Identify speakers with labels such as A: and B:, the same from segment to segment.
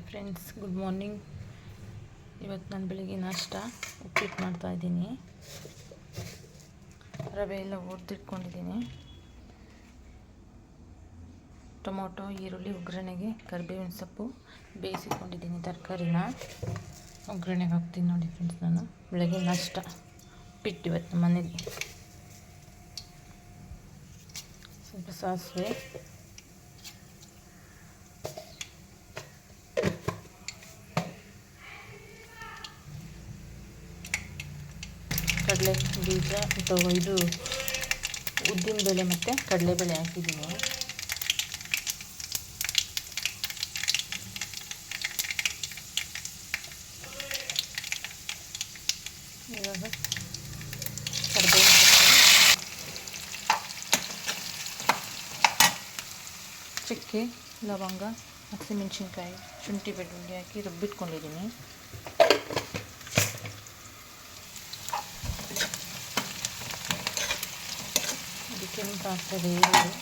A: Friends, good morning. ಇವತ್ತು ನಾನು ಬೆಳಿಗ್ಗೆ ನಾಷ್ಟ ಉಪ್ಪಿಟ್ಟು ಮಾಡ್ತಾಯಿದ್ದೀನಿ. ರವೆ ಎಲ್ಲ ಹುರಿದಿಟ್ಕೊಂಡಿದ್ದೀನಿ. ಟೊಮೊಟೊ, ಈರುಳ್ಳಿ ಒಗ್ಗರಣೆಗೆ, ಕರಿಬೇವಿನ ಸೊಪ್ಪು ಬೇಯಿಸಿಕೊಂಡಿದ್ದೀನಿ. ತರಕಾರಿನ ಒಗ್ಗರಣೆಗೆ ಹಾಕ್ತೀನಿ ನೋಡಿ ಫ್ರೆಂಡ್ಸ್. ನಾನು ಬೆಳಗ್ಗೆ ನಾಷ್ಟ ಉಪ್ಪಿಟ್ಟು ಇವತ್ತು ನಮ್ಮ ಮನೇಲಿ. ಸ್ವಲ್ಪ ಸಾಸಿವೆ, ಕಡಲೆ ಬೀಜ ಅಥವಾ ಇದು ಉದ್ದಿನಬೇಳೆ ಮತ್ತು ಕಡಲೆಬೇಳೆ ಹಾಕಿದ್ದೀನಿ. ಇವಾಗ ಕರಿಬೇವಿನ ಸೊಪ್ಪು, ಚಕ್ಕೆ, ಲವಂಗ, ಹಸಿಮೆಣಸಿನ್ಕಾಯಿ, ಶುಂಠಿ ಬೆಳ್ಳುಳ್ಳಿ ಹಾಕಿ ರುಬ್ಬಿಟ್ಕೊಂಡಿದ್ದೀನಿ. ಕೆಂಪು ಹಾಕ್ತದೆ, ಈರುಳ್ಳಿ,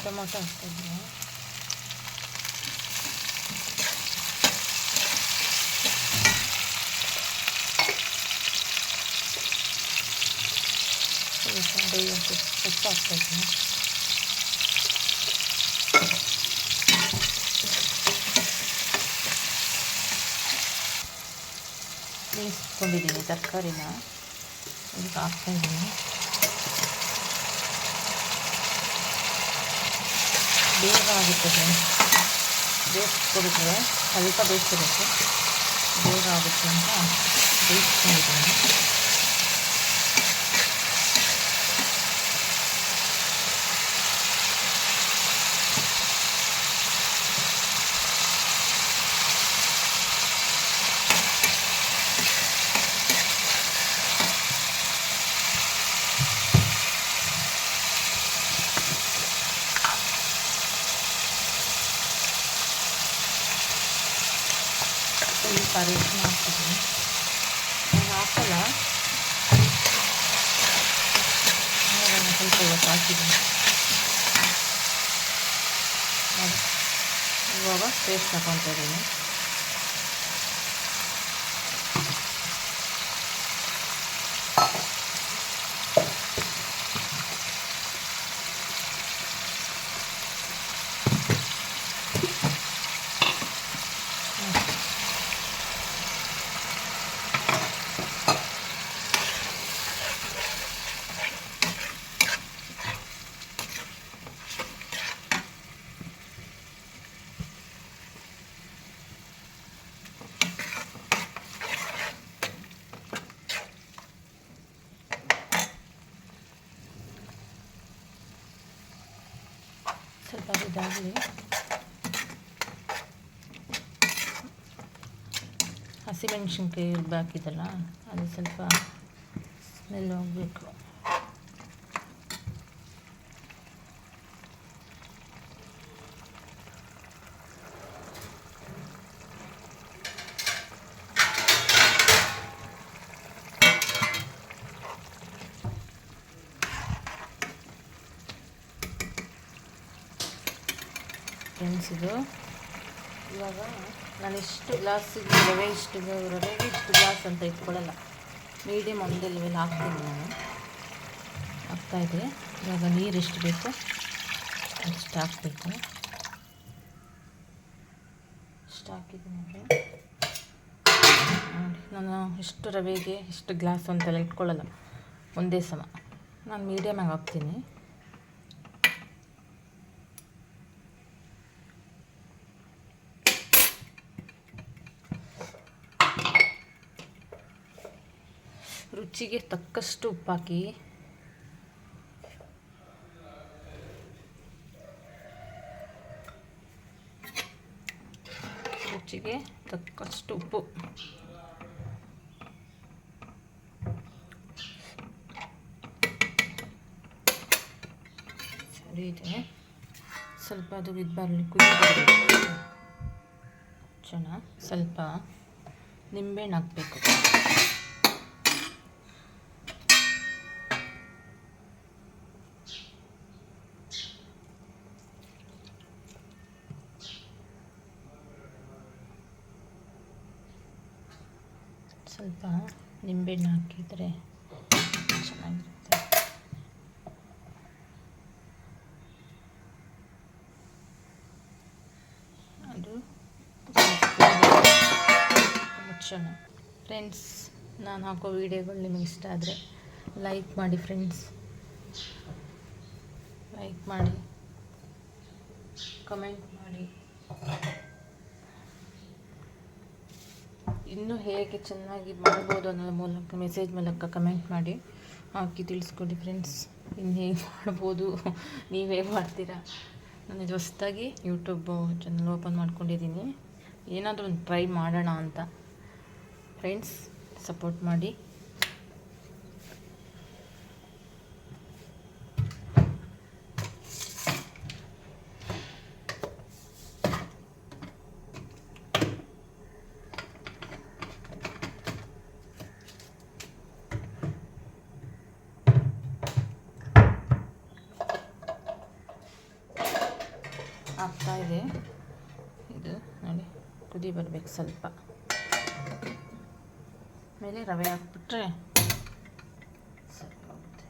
A: ಟೊಮೊಟೊ ಹಾಕ್ತಾಯಿದ್ದೀನಿ. ಉಪ್ಪು ಹಾಕ್ತಾಯಿದ್ದೀನಿ. ಬೇಯಿಸ್ಕೊಂಡಿದ್ದೀನಿ ತರಕಾರಿನ, ಇದಕ್ಕೆ ಹಾಕ್ತಾಯಿದ್ದೀನಿ. ಬೇಗ ಆಗುತ್ತದೆ, ಬೇಯಿಸ್ಕೊಬಿಟ್ರೆ ಸ್ವಲ್ಪ ಬೇಯಿಸ್ಕೋಬೇಕು, ಬೇಗ ಆಗುತ್ತೆ ಅಂತ ಬೇಯಿಸ್ಕೊಂಡಿದ್ದೀನಿ. ಈ ಸಾರಿ ಹಾಕ್ತಿದ್ದೀನಿ, ನಾನು ಹಾಕಲ್ಲ, ಸ್ವಲ್ಪ ಇವತ್ತು ಹಾಕಿದ್ದೀನಿ. ಇವಾಗ ಪೇಸ್ಟ್ ಹಾಕೊತಾ ಇದ್ದೀನಿ. ಸ್ವಲ್ಪ ಇದಾಗಲಿ, ಹಸಿಮೆಣ್ಸಿನ್ಕಾಯಿ ಹಾಕಿದ್ದಲ್ಲ ಅದು ಸ್ವಲ್ಪ ಸ್ಮೆಲ್ ಹೋಗಬೇಕು. ಫ್ರೆಂಡ್ಸ್, ಇದು ಇವಾಗ ನಾನು ಇಷ್ಟು ಗ್ಲಾಸಿಗೆ ರವೆಗೆ ಇಷ್ಟು ಗ್ಲಾಸ್ ಅಂತ ಇಟ್ಕೊಳ್ಳಲ್ಲ, ಮೀಡಿಯಮ್ ಒಂದೇ ಲೆವೆಲ್ ಹಾಕ್ತೀನಿ. ನಾನು ಹಾಕ್ತಾಯಿದ್ದೆ. ಇವಾಗ ನೀರು ಎಷ್ಟು ಬೇಕು ಅಷ್ಟು ಹಾಕಬೇಕು. ಇಷ್ಟು ಹಾಕಿದ್ದೀನಿ. ನೋಡಿ, ನಾನು ಇಷ್ಟು ರವೆಗೆ ಇಷ್ಟು ಗ್ಲಾಸ್ ಅಂತೆಲ್ಲ ಇಟ್ಕೊಳ್ಳಲ್ಲ, ಒಂದೇ ಸಮ. ನಾನು ಮೀಡಿಯಮಾಗಿ ಹಾಕ್ತೀನಿ. ರುಚಿಗೆ ತಕ್ಕಷ್ಟು ಉಪ್ಪು ಹಾಕಿ, ರುಚಿಗೆ ತಕ್ಕಷ್ಟು ಉಪ್ಪು. ಸರಿ ಇದೆ. ಸ್ವಲ್ಪ ಅದು ಇದು ಬರಲಿ, ಕುದಿ ಬರಬೇಕು ಚೆನ್ನಾಗಿ. ಸ್ವಲ್ಪ ನಿಂಬೆಹಣ್ಣು ಹಾಕಬೇಕು. ಸ್ವಲ್ಪ ನಿಂಬೆಹಣ್ಣು ಹಾಕಿದರೆ ಚೆನ್ನಾಗಿರುತ್ತೆ. ಅದು ಮುಚ್ಚೋಣ. ಫ್ರೆಂಡ್ಸ್, ನಾನು ಹಾಕೋ ವೀಡಿಯೋಗಳು ನಿಮಗೆ ಇಷ್ಟ ಆದರೆ ಲೈಕ್ ಮಾಡಿ ಫ್ರೆಂಡ್ಸ್, ಲೈಕ್ ಮಾಡಿ, ಕಮೆಂಟ್ ಮಾಡಿ. ಇನ್ನೂ ಹೇಗೆ ಚೆನ್ನಾಗಿ ಮಾಡ್ಬೋದು ಅನ್ನೋ ಮೂಲಕ ಮೆಸೇಜ್ ಮೂಲಕ ಕಮೆಂಟ್ ಮಾಡಿ ಹಾಕಿ ತಿಳಿಸ್ಕೊಡಿ ಫ್ರೆಂಡ್ಸ್. ಇನ್ನು ಹೇಗೆ ಮಾಡ್ಬೋದು, ನೀವು ಹೇಗೆ ಮಾಡ್ತೀರಾ? ನಾನು ಇದು ಹೊಸದಾಗಿ ಯೂಟ್ಯೂಬ್ ಚಾನಲ್ ಓಪನ್ ಮಾಡ್ಕೊಂಡಿದ್ದೀನಿ. ಏನಾದರೂ ಒಂದು ಟ್ರೈ ಮಾಡೋಣ ಅಂತ. ಫ್ರೆಂಡ್ಸ್, ಸಪೋರ್ಟ್ ಮಾಡಿ. ಆಗ್ತಾ ಇದೆ ಇದು ನೋಡಿ, ಕುದಿ ಬರಬೇಕು ಸ್ವಲ್ಪ. ಮೇಲೆ ರವೆ ಹಾಕ್ಬಿಟ್ರೆ ಸರಿ ಹೋಗುತ್ತೆ.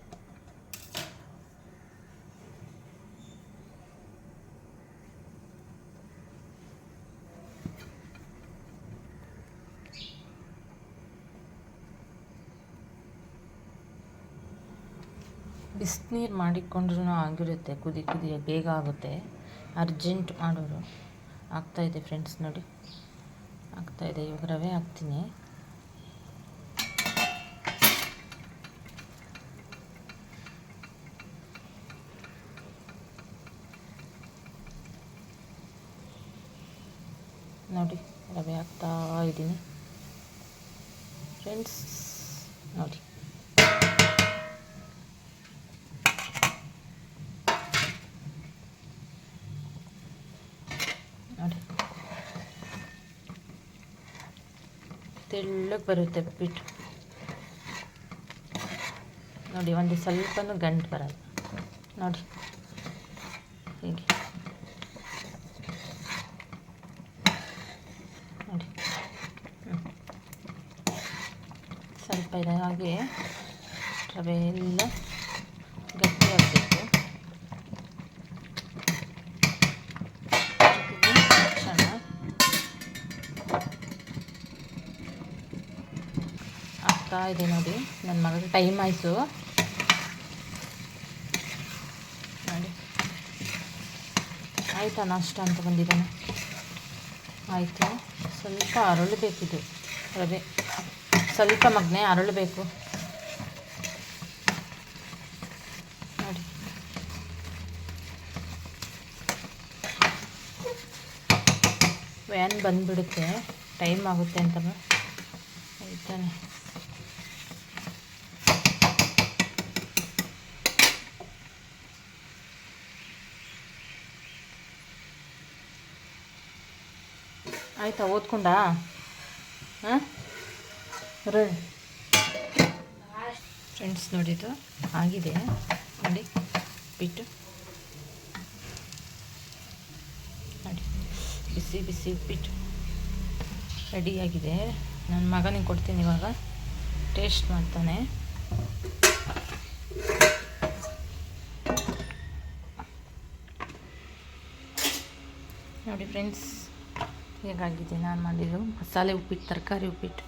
A: ಬಿಸಿನೀರು ಮಾಡಿಕೊಂಡ್ರೂ ಆಗಿರುತ್ತೆ, ಕುದಿ ಬೇಗ ಆಗುತ್ತೆ. ಅರ್ಜೆಂಟ್ ಮಾಡೋರು. ಆಗ್ತಾಯಿದೆ ಫ್ರೆಂಡ್ಸ್ ನೋಡಿ, ಆಗ್ತಾಯಿದೆ. ಇವಾಗ ರವೆ ಹಾಕ್ತೀನಿ. ನೋಡಿ, ರವೆ ಹಾಕ್ತಾ ಇದ್ದೀನಿ ಫ್ರೆಂಡ್ಸ್. ನೋಡಿ, ತೆಳ್ಳಗೆ ಬರುತ್ತೆ ಬಿಟ್ಟು ನೋಡಿ. ಒಂದು ಸ್ವಲ್ಪನೂ ಗಂಟು ಬರಲ್ಲ ನೋಡಿ, ಹೀಗೆ ನೋಡಿ. ಸ್ವಲ್ಪ ಇದಾಗಿ ರವೆ ಎಲ್ಲ ಗಟ್ಟಿ ಆಗಬೇಕು. ಇದೆ ನೋಡಿ, ನನ್ನ ಮಗಳಿಗೆ ಟೈಮ್ ಆಯಿತು ನೋಡಿ. ಆಯಿತಾ ನಾಷ್ಟ ಅಂತ ಬಂದಿದ್ದಾನೆ. ಆಯಿತು, ಸ್ವಲ್ಪ ಅರಳಬೇಕಿದು ರವೆ, ಸ್ವಲ್ಪ ಮಗ್ನೆ ಅರಳಬೇಕು ನೋಡಿ. ವ್ಯಾನ್ ಬಂದುಬಿಡುತ್ತೆ, ಟೈಮ್ ಆಗುತ್ತೆ ಅಂತ ಆಯ್ತಾನೆ. ಆಯಿತಾ, ಓದ್ಕೊಂಡಾ? ಹಾಂ, ರೆಡಿ ಫ್ರೆಂಡ್ಸ್. ನೋಡಿದ್ದು ಆಗಿದೆ ನೋಡಿ, ಬಿಟ್ಟು ನೋಡಿ, ಬಿಸಿ ಬಿಸಿ ಉಪ್ಪಿಟ್ಟು ರೆಡಿಯಾಗಿದೆ. ನನ್ನ ಮಗನಿಗೆ ಕೊಡ್ತೀನಿ ಇವಾಗ, ಟೇಸ್ಟ್ ಮಾಡ್ತಾನೆ. ನೋಡಿ ಫ್ರೆಂಡ್ಸ್, ಹೇಗಾಗಿದೆ ನಾನು ಮಾಡಿದ್ದು ಮಸಾಲೆ ಉಪ್ಪಿಟ್ಟು, ತರಕಾರಿ ಉಪ್ಪಿಟ್ಟು.